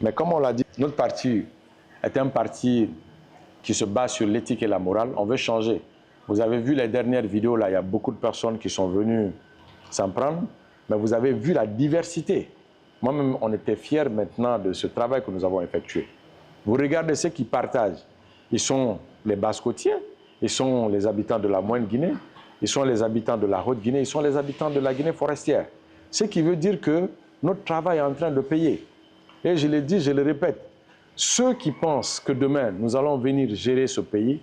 Mais comme on l'a dit, notre parti est un parti qui se base sur l'éthique et la morale. On veut changer. Vous avez vu les dernières vidéos, là, il y a beaucoup de personnes qui sont venues s'en prendre, mais vous avez vu la diversité. Moi-même, on était fiers maintenant de ce travail que nous avons effectué. Vous regardez ceux qui partagent. Ils sont les Basse-Côtiers, ils sont les habitants de la Moyenne Guinée, ils sont les habitants de la Haute Guinée, ils sont les habitants de la Guinée forestière. Ce qui veut dire que notre travail est en train de payer. Et je l'ai dit, je le répète, ceux qui pensent que demain, nous allons venir gérer ce pays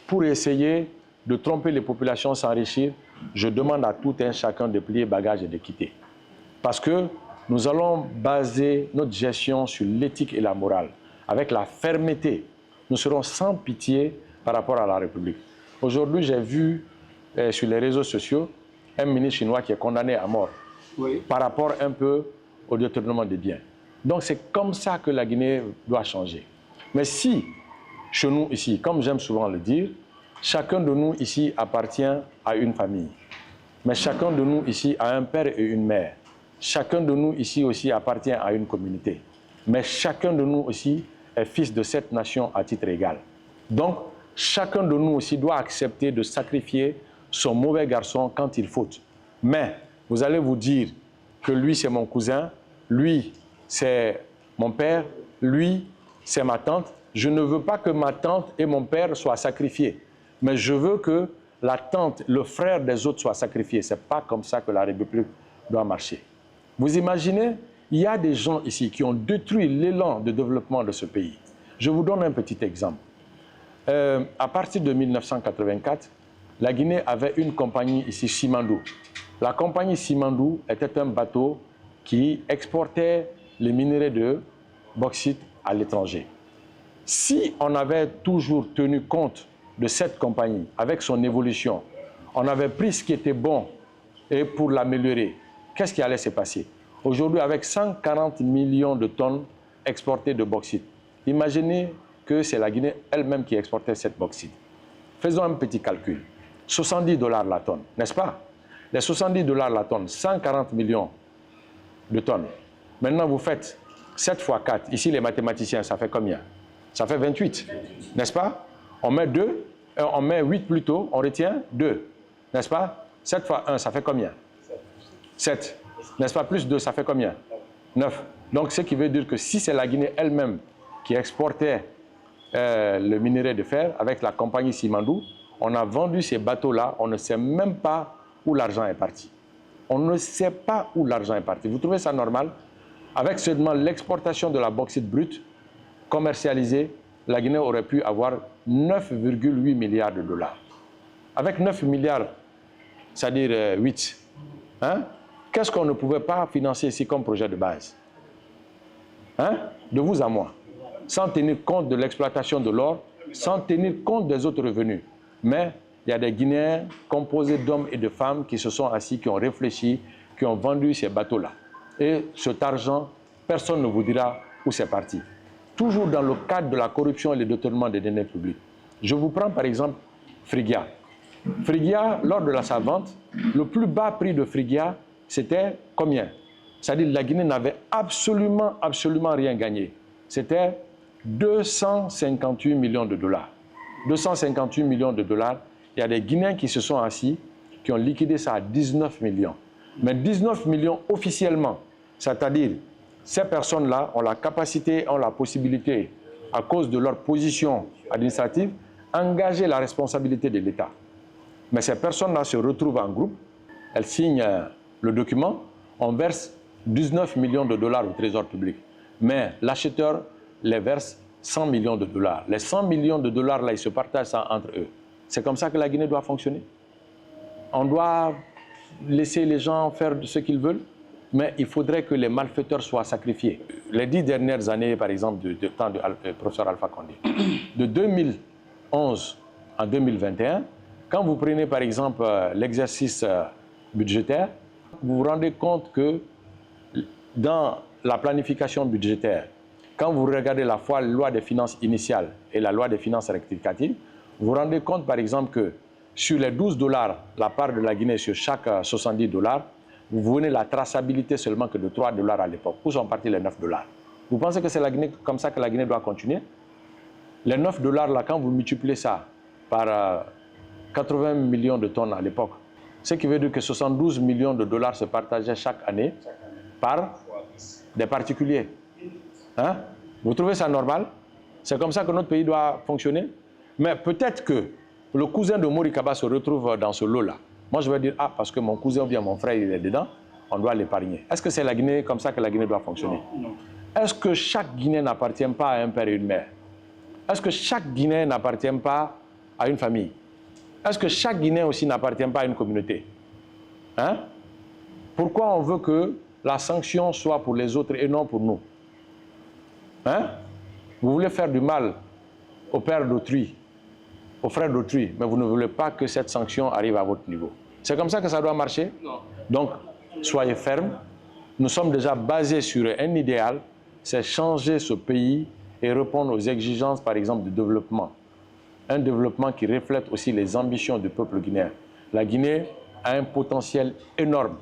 pour essayer de tromper les populations, s'enrichir, je demande à tout un chacun de plier bagages et de quitter. Parce que nous allons baser notre gestion sur l'éthique et la morale, avec la fermeté. Nous serons sans pitié par rapport à la République. Aujourd'hui, j'ai vu sur les réseaux sociaux un ministre chinois qui est condamné à mort par rapport un peu au détournement des biens. Donc c'est comme ça que la Guinée doit changer. Mais si, chez nous ici, comme j'aime souvent le dire, chacun de nous ici appartient à une famille. Mais chacun de nous ici a un père et une mère. Chacun de nous ici aussi appartient à une communauté. Mais chacun de nous aussi est fils de cette nation à titre égal. Donc, chacun de nous aussi doit accepter de sacrifier son mauvais garçon quand il faute. Mais vous allez vous dire que lui, c'est mon cousin, lui, c'est mon père, lui, c'est ma tante. Je ne veux pas que ma tante et mon père soient sacrifiés. Mais je veux que la tante, le frère des autres soient sacrifiés. Ce n'est pas comme ça que la République doit marcher. Vous imaginez, il y a des gens ici qui ont détruit l'élan de développement de ce pays. Je vous donne un petit exemple. À partir de 1984, la Guinée avait une compagnie ici, Simandou. La compagnie Simandou était un bateau qui exportait les minerais de bauxite à l'étranger. Si on avait toujours tenu compte de cette compagnie, avec son évolution, on avait pris ce qui était bon et pour l'améliorer, qu'est-ce qui allait se passer? Aujourd'hui, avec 140 millions de tonnes exportées de bauxite, imaginez que c'est la Guinée elle-même qui exportait cette bauxite. Faisons un petit calcul. 70 $ la tonne, n'est-ce pas? Les 70 $ la tonne, 140 millions de tonnes. Maintenant, vous faites 7 fois 4. Ici, les mathématiciens, ça fait combien? Ça fait 28, n'est-ce pas? On met 2, on met 8 plutôt, on retient 2, n'est-ce pas? 7 fois 1, ça fait combien? 7. N'est-ce pas? Plus 2, ça fait combien? 9. Donc, ce qui veut dire que si c'est la Guinée elle-même qui exportait le minerai de fer avec la compagnie Simandou, on a vendu ces bateaux-là, on ne sait même pas où l'argent est parti. On ne sait pas où l'argent est parti. Vous trouvez ça normal? Avec seulement l'exportation de la bauxite brute commercialisée, la Guinée aurait pu avoir 9,8 milliards de dollars. Avec 9 milliards, c'est-à-dire 8, hein? Qu'est-ce qu'on ne pouvait pas financer ici comme projet de base? Hein? De vous à moi. Sans tenir compte de l'exploitation de l'or, sans tenir compte des autres revenus. Mais il y a des Guinéens composés d'hommes et de femmes qui se sont assis, qui ont réfléchi, qui ont vendu ces bateaux-là. Et cet argent, personne ne vous dira où c'est parti. Toujours dans le cadre de la corruption et le détournement des deniers publics. Je vous prends par exemple Frigia. Frigia, lors de sa vente, le plus bas prix de Frigia, c'était combien? C'est-à-dire que la Guinée n'avait absolument rien gagné. C'était 258 millions de dollars. 258 millions de dollars. Il y a des Guinéens qui se sont assis, qui ont liquidé ça à 19 millions. Mais 19 millions officiellement, c'est-à-dire ces personnes-là ont la capacité, ont la possibilité, à cause de leur position administrative, engager la responsabilité de l'État. Mais ces personnes-là se retrouvent en groupe, elles signent le document, on verse 19 millions de dollars au trésor public. Mais l'acheteur les verse 100 millions de dollars. Les 100 millions de dollars, là, ils se partagent ça entre eux. C'est comme ça que la Guinée doit fonctionner. On doit laisser les gens faire ce qu'ils veulent, mais il faudrait que les malfaiteurs soient sacrifiés. Les 10 dernières années, par exemple, du temps du professeur Alpha Condé, de 2011 en 2021, quand vous prenez par exemple l'exercice budgétaire, vous vous rendez compte que dans la planification budgétaire, quand vous regardez la fois loi des finances initiale et la loi des finances rectificatives, vous vous rendez compte par exemple que sur les 12 $, la part de la Guinée sur chaque 70 $, vous venez la traçabilité seulement que de 3 $ à l'époque. Où sont partis les 9 $? Vous pensez que c'est comme ça que la Guinée doit continuer? Les 9 dollars, là, quand vous multipliez ça par 80 millions de tonnes à l'époque, ce qui veut dire que 72 millions de dollars se partageaient chaque année par des particuliers. Hein? Vous trouvez ça normal? C'est comme ça que notre pays doit fonctionner? Mais peut-être que le cousin de Mori Kaba se retrouve dans ce lot-là. Moi, je vais dire, ah, parce que mon cousin ou bien mon frère, il est dedans, on doit l'épargner. Est-ce que c'est la Guinée, comme ça que la Guinée doit fonctionner? Non. Est-ce que chaque Guinéen n'appartient pas à un père et une mère? Est-ce que chaque Guinéen n'appartient pas à une famille? Est-ce que chaque Guinéen aussi n'appartient pas à une communauté? Hein? Pourquoi on veut que la sanction soit pour les autres et non pour nous? Hein? Vous voulez faire du mal au père d'autrui, au frère d'autrui, mais vous ne voulez pas que cette sanction arrive à votre niveau. C'est comme ça que ça doit marcher? Non. Donc, soyez fermes. Nous sommes déjà basés sur un idéal, c'est changer ce pays et répondre aux exigences, par exemple, du développement. Un développement qui reflète aussi les ambitions du peuple guinéen. La Guinée a un potentiel énorme,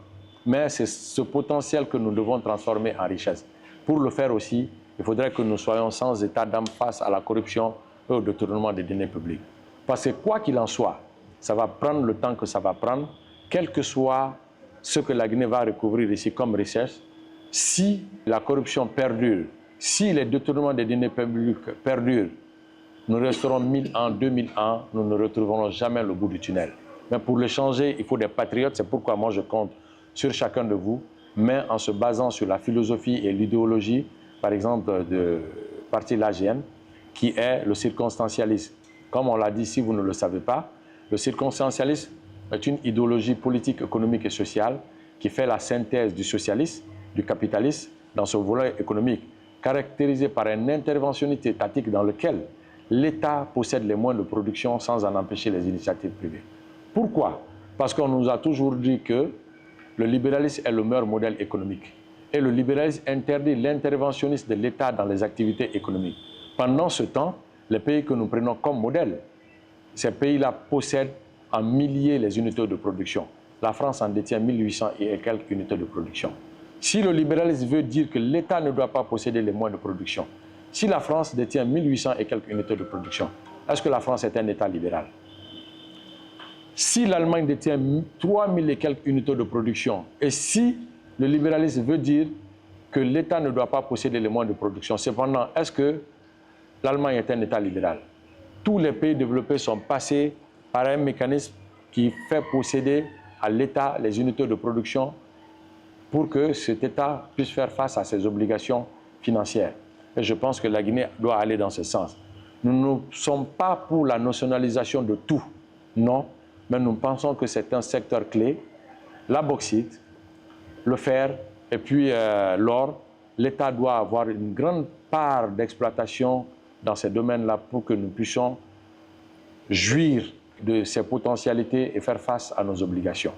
mais c'est ce potentiel que nous devons transformer en richesse. Pour le faire aussi, il faudrait que nous soyons sans état d'âme face à la corruption et au détournement des deniers publics. Parce que quoi qu'il en soit, ça va prendre le temps que ça va prendre, quel que soit ce que la Guinée va recouvrir ici comme richesse. Si la corruption perdure, si les détournements des deniers publics perdurent, nous resterons 1000 ans, 2000 ans, nous ne retrouverons jamais le bout du tunnel. Mais pour le changer, il faut des patriotes. C'est pourquoi moi je compte sur chacun de vous, mais en se basant sur la philosophie et l'idéologie, par exemple, du parti l'AGN, qui est le circonstancialisme. Comme on l'a dit, si vous ne le savez pas, le circonstancialisme est une idéologie politique, économique et sociale qui fait la synthèse du socialisme, du capitalisme, dans ce volet économique, caractérisé par une interventionnisme étatique dans lequel l'État possède les moyens de production sans en empêcher les initiatives privées. Pourquoi? Parce qu'on nous a toujours dit que le libéralisme est le meilleur modèle économique. Et le libéralisme interdit l'interventionnisme de l'État dans les activités économiques. Pendant ce temps, les pays que nous prenons comme modèle, ces pays-là possèdent en milliers les unités de production. La France en détient 1800 et quelques unités de production. Si le libéralisme veut dire que l'État ne doit pas posséder les moyens de production, si la France détient 1800 et quelques unités de production, est-ce que la France est un État libéral? Si l'Allemagne détient 3000 et quelques unités de production, et si le libéralisme veut dire que l'État ne doit pas posséder les moyens de production, cependant, est-ce que l'Allemagne est un État libéral? Tous les pays développés sont passés par un mécanisme qui fait posséder à l'État les unités de production pour que cet État puisse faire face à ses obligations financières. Et je pense que la Guinée doit aller dans ce sens. Nous ne sommes pas pour la nationalisation de tout, non, mais nous pensons que c'est un secteur clé. La bauxite, le fer et puis l'or, l'État doit avoir une grande part d'exploitation dans ces domaines-là pour que nous puissions jouir de ces potentialités et faire face à nos obligations.